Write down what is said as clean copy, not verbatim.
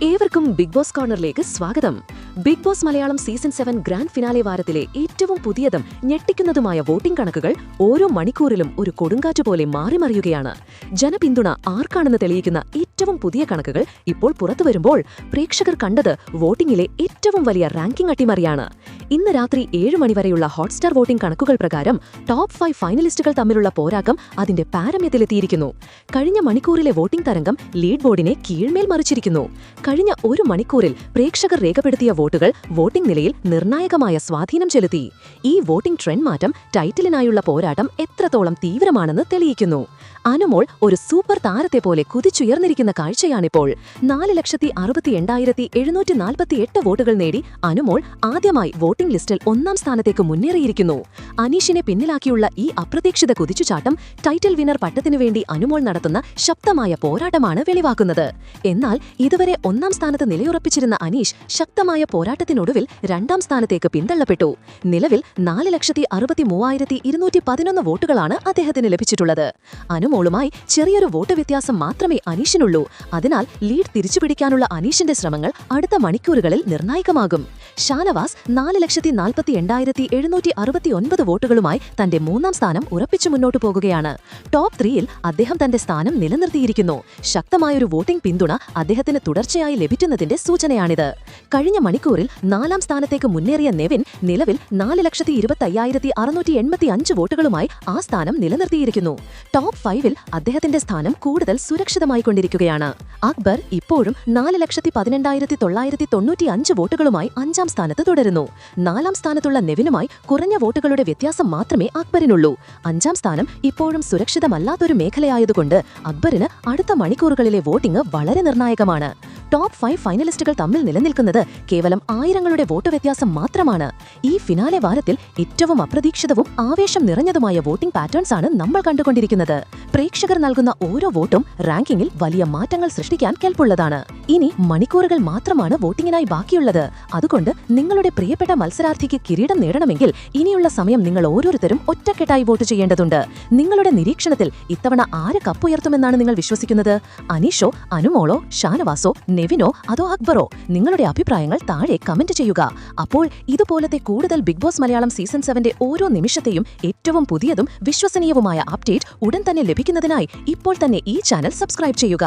ഏവർക്കും big Boss കോർണറിലേക്ക് സ്വാഗതം. Bigg Boss Malayalam season 7 grand finale വാരത്തിലെ ഏറ്റവും പുതിയതും ഞെട്ടിക്കുന്നതുമായ വോട്ടിംഗ് കണക്കുകൾ ഓരോ മണിക്കൂറിലും ഒരു കൊടുങ്കാറ്റ് പോലെ മാറിമറിയുകയാണ്. ജനപിന്തുണ ആർക്കാണെന്ന് തെളിയിക്കുന്ന ഏറ്റവും പുതിയ കണക്കുകൾ ഇപ്പോൾ പുറത്തുവരുമ്പോൾ പ്രേക്ഷകർ കണ്ടത് വോട്ടിംഗിലെ ഏറ്റവും വലിയ റാങ്കിംഗ് അട്ടിമറിയാണ്. ഇന്ന് രാത്രി 7 മണിവരെയുള്ള ഹോട്ട്സ്റ്റാർ വോട്ടിംഗ് കണക്കുകൾ പ്രകാരം ടോപ്പ് 5 ഫൈനലിസ്റ്റുകൾ തമ്മിലുള്ള പോരാട്ടം അതിന്റെ പാരമ്യത്തിലെത്തിയിരിക്കുന്നു. കഴിഞ്ഞ മണിക്കൂറിലെ വോട്ടിംഗ് തരംഗം ലീഡ് ബോർഡിനെ കീഴ്മേൽ മറിച്ചിരിക്കുന്നു. കഴിഞ്ഞ ഒരു മണിക്കൂറിൽ പ്രേക്ഷകർ രേഖപ്പെടുത്തിയ വോട്ടുകൾ വോട്ടിംഗ് നിലയിൽ നിർണായകമായ സ്വാധീനം ചെലുത്തി. ഈ വോട്ടിംഗ് ട്രെൻഡ് മാറ്റം ടൈറ്റിലിനായുള്ള പോരാട്ടം എത്രത്തോളം തീവ്രമാണെന്ന് തെളിയിക്കുന്നു. അനുമോൾ ഒരു സൂപ്പർ താരത്തെ പോലെ കുതിച്ചുയർന്നിരിക്കുന്ന കാഴ്ചയാണിപ്പോൾ. 4,68,748 വോട്ടുകൾ നേടി അനുമോൾ ആദ്യമായി വോട്ടിംഗ് ലിസ്റ്റിൽ 1-ാം സ്ഥാനത്തേക്ക് മുന്നേറിയിരിക്കുന്നു. അനീഷിനെ പിന്നിലാക്കിയുള്ള ഈ അപ്രതീക്ഷിത കുതിച്ചുചാട്ടം ടൈറ്റിൽ വിന്നർ പട്ടത്തിനു വേണ്ടി അനുമോൾ നടത്തുന്ന ശക്തമായ പോരാട്ടമാണ് വെളിവാക്കുന്നത്. എന്നാൽ ഇതുവരെ 1-ാം സ്ഥാനത്ത് നിലയുറപ്പിച്ചിരുന്ന അനീഷ് ശക്തമായ പോരാട്ടത്തിനൊടുവിൽ 2-ാം സ്ഥാനത്തേക്ക് പിന്തള്ളപ്പെട്ടു. നിലവിൽ 4,63,211 വോട്ടുകളാണ് അദ്ദേഹത്തിന് ലഭിച്ചിട്ടുള്ളത്. അനുമോളുമായി ചെറിയൊരു വോട്ട് വ്യത്യാസം മാത്രമേ അനീഷിനുള്ളൂ. അതിനാൽ ലീഡ് തിരിച്ചുപിടിക്കാനുള്ള അനീഷിന്റെ ശ്രമങ്ങൾ അടുത്ത മണിക്കൂറുകളിൽ നിർണായകമാകും. ഷാനവാസ് 4,48,769 വോട്ടുകളുമായി തന്റെ 3-ാം സ്ഥാനം ഉറപ്പിച്ചു മുന്നോട്ടു പോകുകയാണ്. ടോപ്പ് 3-ൽ അദ്ദേഹം തന്റെ സ്ഥാനം നിലനിർത്തിയിരിക്കുന്നു. ശക്തമായൊരു വോട്ടിംഗ് പിന്തുണ അദ്ദേഹത്തിന് തുടർച്ചയായി ലഭിക്കുന്നതിന്റെ സൂചനയാണിത്. കഴിഞ്ഞ മണിക്കൂറിൽ 4-ാം സ്ഥാനത്തേക്ക് മുന്നേറിയ നെവിൻ നിലവിൽ 4,25,685 വോട്ടുകളുമായി ആ സ്ഥാനം നിലനിർത്തിയിരിക്കുന്നു. ടോപ്പ് 5-ൽ അദ്ദേഹത്തിന്റെ സ്ഥാനം കൂടുതൽ സുരക്ഷിതമായിക്കൊണ്ടിരിക്കുകയാണ്. അക്ബർ ഇപ്പോഴും 4,18,995 വോട്ടുകളുമായി 5-ാം സ്ഥാനത്ത് തുടരുന്നു. 4-ാം സ്ഥാനത്തുള്ള നെവിനുമായി കുറഞ്ഞ വോട്ടുകളുടെ വ്യത്യാസം മാത്രമേ അക്ബറിനുള്ളൂ. 5-ാം സ്ഥാനം ഇപ്പോഴും സുരക്ഷിതമല്ലാത്തൊരു മേഖലയായതുകൊണ്ട് അക്ബറിന് അടുത്ത മണിക്കൂറുകളിലെ വോട്ടിംഗ് വളരെ നിർണായകമാണ്. ടോപ്പ് 5 ഫൈനലിസ്റ്റുകൾ തമ്മിൽ നിലനിൽക്കുന്നത് കേവലം ആയിരങ്ങളുടെ വോട്ട് വ്യത്യാസം മാത്രമാണ്. ഈ ഫിനാലെ വാരത്തിൽ ഏറ്റവും അപ്രതീക്ഷിതവും ആവേശം നിറഞ്ഞതുമായ വോട്ടിംഗ് പാറ്റേൺസ് ആണ് നമ്മൾ കണ്ടുകൊണ്ടിരിക്കുന്നത്. പ്രേക്ഷകർ നൽകുന്ന ഓരോ വോട്ടും റാങ്കിങ്ങിൽ വലിയ മാറ്റങ്ങൾ സൃഷ്ടിക്കാൻ കെൽപ്പുള്ളതാണ്. ഇനി മണിക്കൂറുകൾ മാത്രമാണ് വോട്ടിങ്ങിനായി ബാക്കിയുള്ളത്. അതുകൊണ്ട് നിങ്ങളുടെ പ്രിയപ്പെട്ട മത്സരാർത്ഥിക്ക് കിരീടം നേടണമെങ്കിൽ ഇനിയുള്ള സമയം നിങ്ങൾ ഓരോരുത്തരും ഒറ്റക്കെട്ടായി വോട്ട് ചെയ്യേണ്ടതുണ്ട്. നിങ്ങളുടെ നിരീക്ഷണത്തിൽ ഇത്തവണ ആര് കപ്പുയർത്തുമെന്നാണ് നിങ്ങൾ വിശ്വസിക്കുന്നത്? അനീഷോ, അനുമോളോ, ഷാനവാസോ, നെവിനോ അതോ അക്ബറോ? നിങ്ങളുടെ അഭിപ്രായങ്ങൾ താഴെ കമന്റ് ചെയ്യുക. അപ്പോൾ ഇതുപോലത്തെ കൂടുതൽ ബിഗ് ബോസ് മലയാളം സീസൺ 7 ഓരോ നിമിഷത്തെയും ഏറ്റവും പുതിയതും വിശ്വസനീയവുമായ അപ്ഡേറ്റ് ഉടൻ തന്നെ ലഭിക്കുന്നതിനായി ഇപ്പോൾ തന്നെ ഈ ചാനൽ സബ്സ്ക്രൈബ് ചെയ്യുക.